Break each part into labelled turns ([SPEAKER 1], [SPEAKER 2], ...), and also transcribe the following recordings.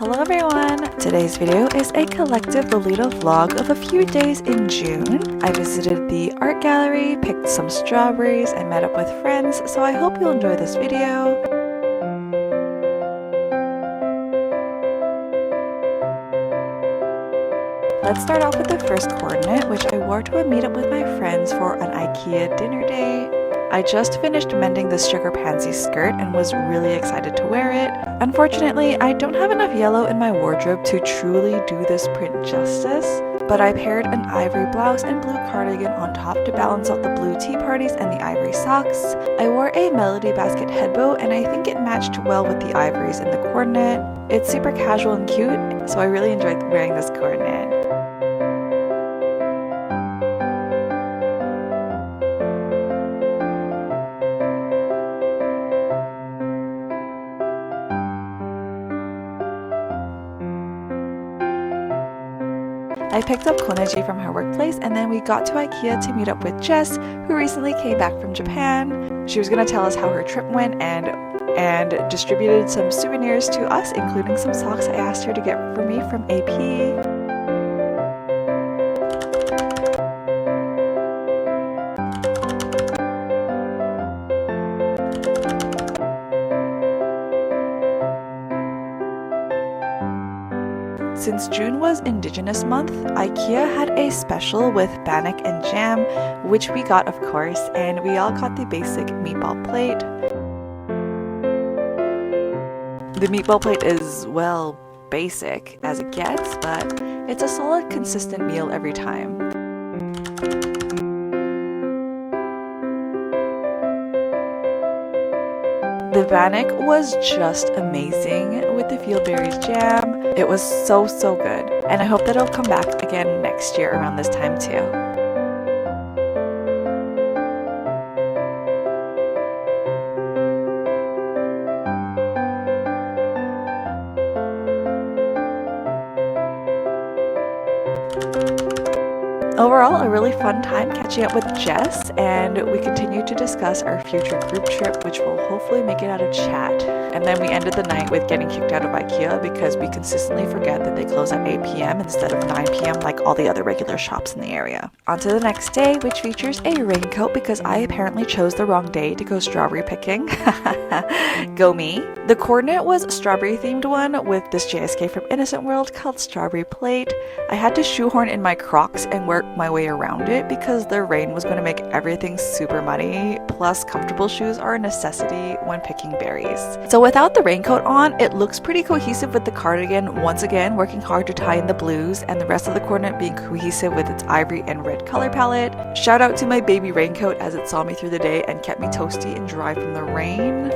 [SPEAKER 1] Hello everyone! Today's video is a collective Lolita vlog of a few days in June. I visited the art gallery, picked some strawberries, and met up with friends, so I hope you'll enjoy this video. Let's start off with the first coordinate, which I wore to a meetup with my friends for an IKEA dinner date. I just finished mending this sugar pansy skirt and was really excited to wear it. Unfortunately, I don't have enough yellow in my wardrobe to truly do this print justice, but I paired an ivory blouse and blue cardigan on top to balance out the blue tea parties and the ivory socks. I wore a Melody Basket headbow and I think it matched well with the ivories in the coordinate. It's super casual and cute, so I really enjoyed wearing this coordinate. I picked up Koneji from her workplace and then we got to IKEA to meet up with Jess, who recently came back from Japan. She was going to tell us how her trip went and distributed some souvenirs to us, including some socks I asked her to get for me from AP. Since June was Indigenous Month, IKEA had a special with bannock and jam, which we got of course, and we all got the basic meatball plate. The meatball plate is, well, basic as it gets, but it's a solid, consistent meal every time. The bannock was just amazing with the field berries jam. It was so good, and I hope that it'll come back again next year around this time too. Overall, a really fun time catching up with Jess, and we continued to discuss our future group trip, which will hopefully make it out of chat. And then we ended the night with getting kicked out of IKEA because we consistently forget that they close at 8 p.m. instead of 9 p.m. like all the other regular shops in the area. On to the next day, which features a raincoat because I apparently chose the wrong day to go strawberry picking. Go me. The coordinate was a strawberry themed one with this JSK from Innocent World called Strawberry Plate. I had to shoehorn in my Crocs and work my way around it because the rain was going to make everything super muddy, plus comfortable shoes are a necessity when picking berries. So without the raincoat on, it looks pretty cohesive with the cardigan, once again working hard to tie in the blues and the rest of the coordinate being cohesive with its ivory and red color palette. Shout out to my baby raincoat as it saw me through the day and kept me toasty and dry from the rain.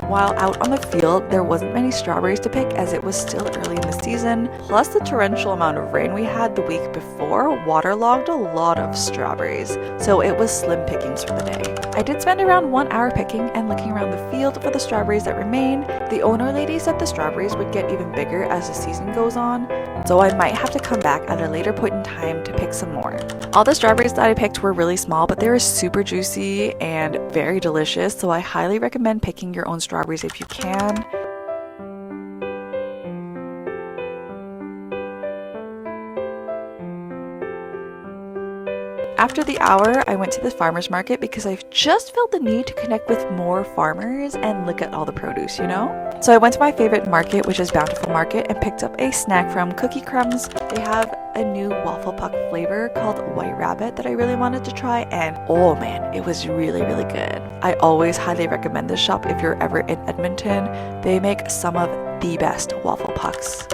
[SPEAKER 1] While out on the field, there wasn't many strawberries to pick as it was still early in the season, plus the torrential amount of rain we had the week before waterlogged a lot of strawberries, so it was slim pickings for the day. I did spend around 1 hour picking and looking around the field for the strawberries that remained. The owner lady said the strawberries would get even bigger as the season goes on, so I might have to come back at a later point in time to pick some more. All the strawberries that I picked were really small, but they were super juicy and very delicious, so I highly recommend picking your own strawberries if you can. After the hour, I went to the farmer's market because I just felt the need to connect with more farmers and look at all the produce, you know? So I went to my favorite market, which is Bountiful Market, and picked up a snack from Cookie Crumbs. They have a new waffle puck flavor called White Rabbit that I really wanted to try, and oh man, it was really good. I always highly recommend this shop if you're ever in Edmonton. They make some of the best waffle pucks.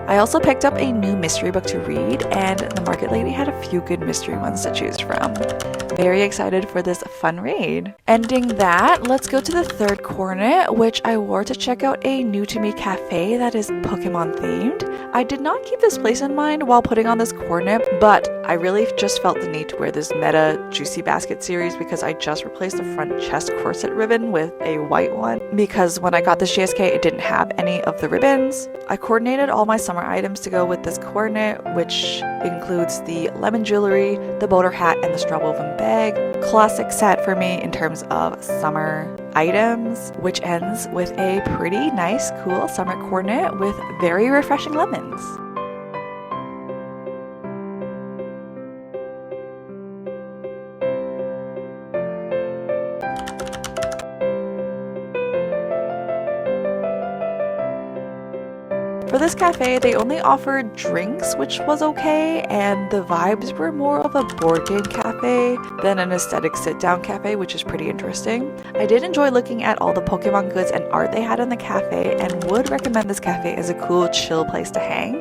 [SPEAKER 1] I also picked up a new mystery book to read, and the market lady had a few good mystery ones to choose from. Very excited for this fun raid. Ending that, let's go to the third cornet, which I wore to check out a new to me cafe that is Pokemon themed. I did not keep this place in mind while putting on this cornet, but I really just felt the need to wear this Meta Juicy Basket series because I just replaced the front chest corset ribbon with a white one because when I got this JSK it didn't have any of the ribbons. I coordinated all my summer items to go with this cornet, which includes the lemon jewelry, the boater hat, and the straw woven bag. Classic set for me in terms of summer items, which ends with a pretty nice cool summer cornet with very refreshing lemons. For this cafe, they only offered drinks, which was okay, and the vibes were more of a board game cafe than an aesthetic sit-down cafe, which is pretty interesting. I did enjoy looking at all the Pokemon goods and art they had in the cafe and would recommend this cafe as a cool, chill place to hang.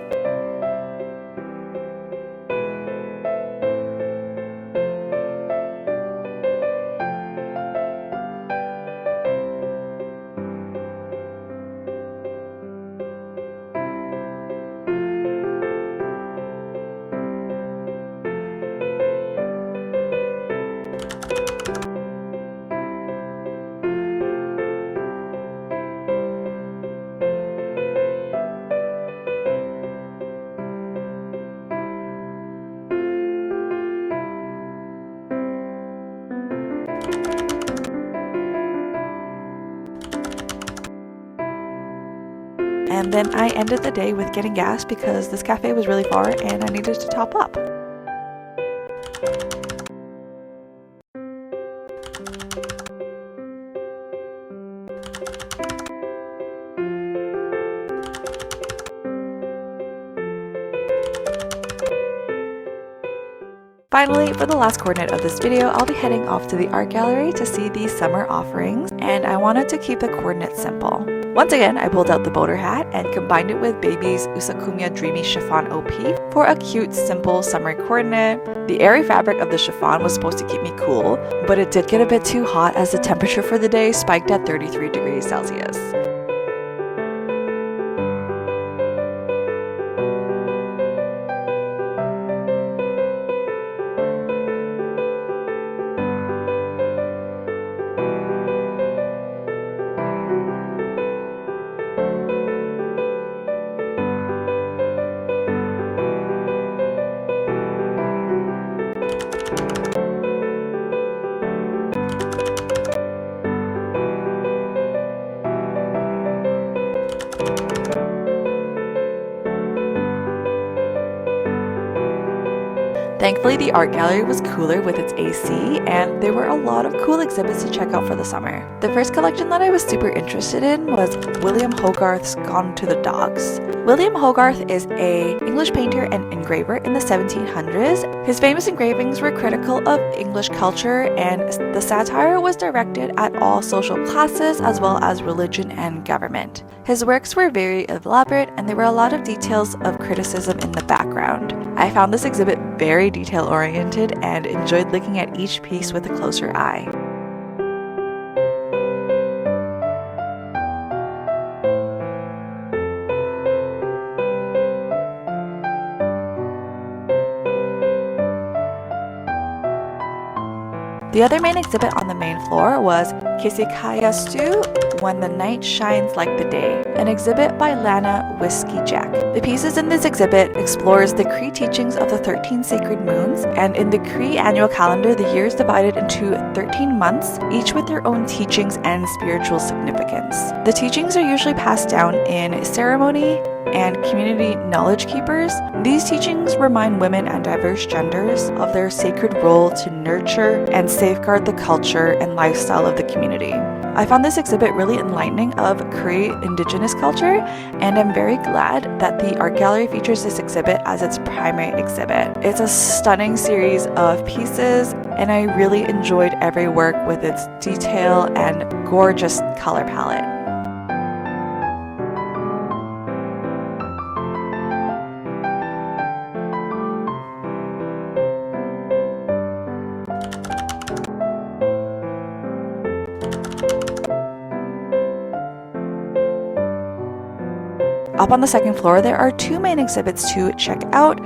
[SPEAKER 1] And then I ended the day with getting gas because this cafe was really far and I needed to top up. Finally, for the last coordinate of this video, I'll be heading off to the art gallery to see the summer offerings, and I wanted to keep the coordinates simple. Once again, I pulled out the boater hat and combined it with Baby's Usakumiya Dreamy Chiffon OP for a cute, simple summer coordinate. The airy fabric of the chiffon was supposed to keep me cool, but it did get a bit too hot as the temperature for the day spiked at 33 degrees Celsius. Thankfully, the art gallery was cooler with its AC, and there were a lot of cool exhibits to check out for the summer. The first collection that I was super interested in was William Hogarth's Gone to the Dogs. William Hogarth is an English painter and engraver in the 1700s. His famous engravings were critical of English culture, and the satire was directed at all social classes as well as religion and government. His works were very elaborate, and there were a lot of details of criticism in the background. I found this exhibit very detail-oriented and enjoyed looking at each piece with a closer eye. The other main exhibit on the main floor was Kisekayastu, When the Night Shines Like the Day, an exhibit by Lana Whiskey Jack. The pieces in this exhibit explores the Cree teachings of the 13 sacred moons, and in the Cree annual calendar, the year is divided into 13 months, each with their own teachings and spiritual significance. The teachings are usually passed down in ceremony and community knowledge keepers. These teachings remind women and diverse genders of their sacred role to nurture and safeguard the culture and lifestyle of the community. I found this exhibit really enlightening of Cree indigenous culture, and I'm very glad that the art gallery features this exhibit as its primary exhibit. It's a stunning series of pieces, and I really enjoyed every work with its detail and gorgeous color palette. Up on the second floor, there are two main exhibits to check out.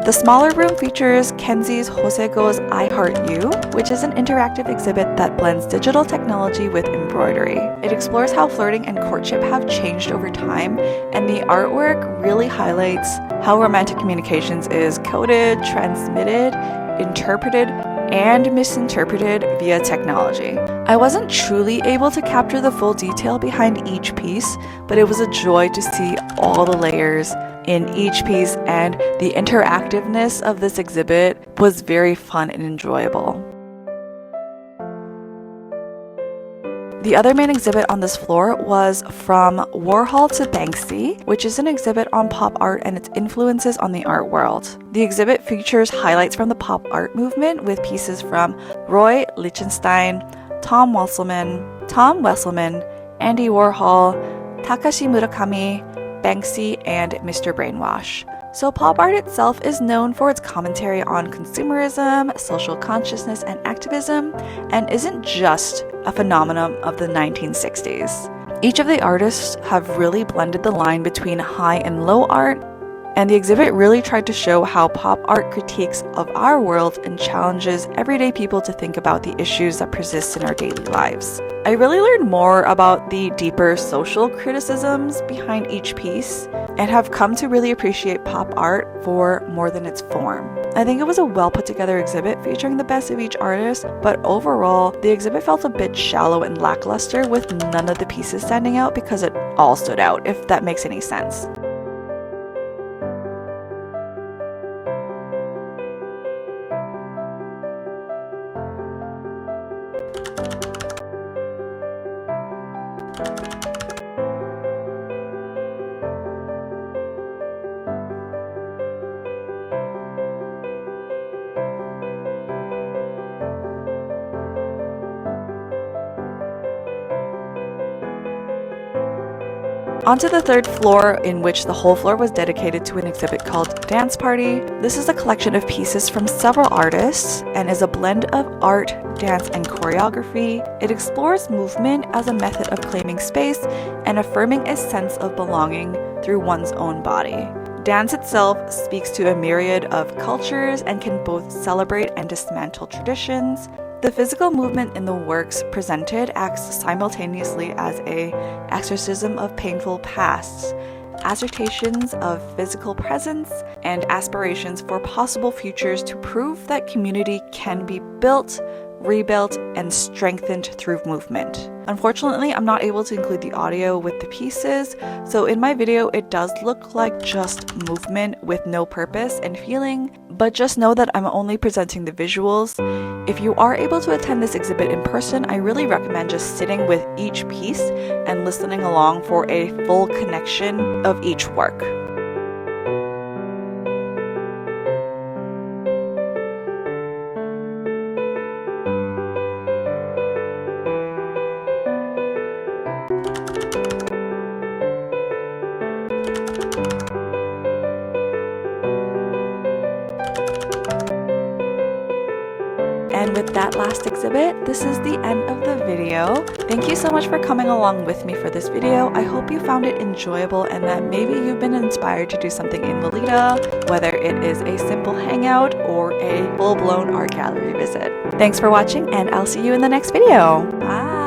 [SPEAKER 1] The smaller room features Kenzie's Hosego's I Heart You, which is an interactive exhibit that blends digital technology with embroidery. It explores how flirting and courtship have changed over time, and the artwork really highlights how romantic communications is coded, transmitted, interpreted, and misinterpreted via technology. I wasn't truly able to capture the full detail behind each piece, but it was a joy to see all the layers in each piece, and the interactiveness of this exhibit was very fun and enjoyable. The other main exhibit on this floor was From Warhol to Banksy, which is an exhibit on pop art and its influences on the art world. The exhibit features highlights from the pop art movement with pieces from Roy Lichtenstein, Tom Wesselman, Andy Warhol, Takashi Murakami, Banksy, and Mr. Brainwash. So pop art itself is known for its commentary on consumerism, social consciousness, and activism, and isn't just a phenomenon of the 1960s. Each of the artists have really blended the line between high and low art, and the exhibit really tried to show how pop art critiques of our world and challenges everyday people to think about the issues that persist in our daily lives. I really learned more about the deeper social criticisms behind each piece and have come to really appreciate pop art for more than its form. I think it was a well put together exhibit featuring the best of each artist, but overall, the exhibit felt a bit shallow and lackluster with none of the pieces standing out because it all stood out, if that makes any sense. Onto the third floor, in which the whole floor was dedicated to an exhibit called Dance Party. This is a collection of pieces from several artists and is a blend of art, dance, and choreography. It explores movement as a method of claiming space and affirming a sense of belonging through one's own body. Dance itself speaks to a myriad of cultures and can both celebrate and dismantle traditions. The physical movement in the works presented acts simultaneously as an exorcism of painful pasts, assertions of physical presence, and aspirations for possible futures to prove that community can be built, rebuilt, and strengthened through movement. Unfortunately, I'm not able to include the audio with the pieces, so in my video it does look like just movement with no purpose and feeling, but just know that I'm only presenting the visuals. If you are able to attend this exhibit in person, I really recommend just sitting with each piece and listening along for a full connection of each work. And with that last exhibit, this is the end of the video. Thank you so much for coming along with me for this video. I hope you found it enjoyable and that maybe you've been inspired to do something in Lolita, whether it is a simple hangout or a full-blown art gallery visit. Thanks for watching, and I'll see you in the next video. Bye!